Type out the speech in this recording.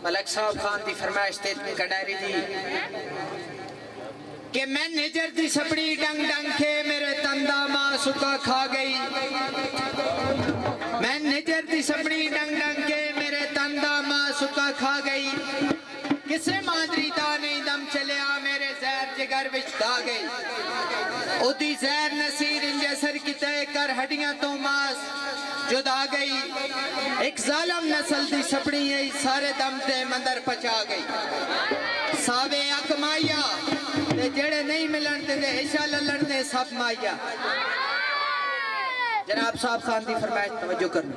मलक साहब खान की फरमाइश ते कंडारी जी कि मैं निजर दी सपड़ी डंग डंग के मेरे तंदा मां सुका खा गई। मैं निजर दी सपड़ी डंग डंग के मेरे तंदा मां सुका खा गई। किसे मांदरी दा नहीं दम चलिया मेरे जहर जिगर विच दा गई। ओदी जहर नसीर इंज असर किते कर हड्डियां तो मांस जुदा गई। एक जालम नस्ल दी सपड़ी है सारे दम ते मंदर पचा गई। सावे अक माया ते जेड़े नहीं मिलन ते इशा ललन ने सब माया। जनाब साहब खान दी फरमाइश तवज्जो करनी।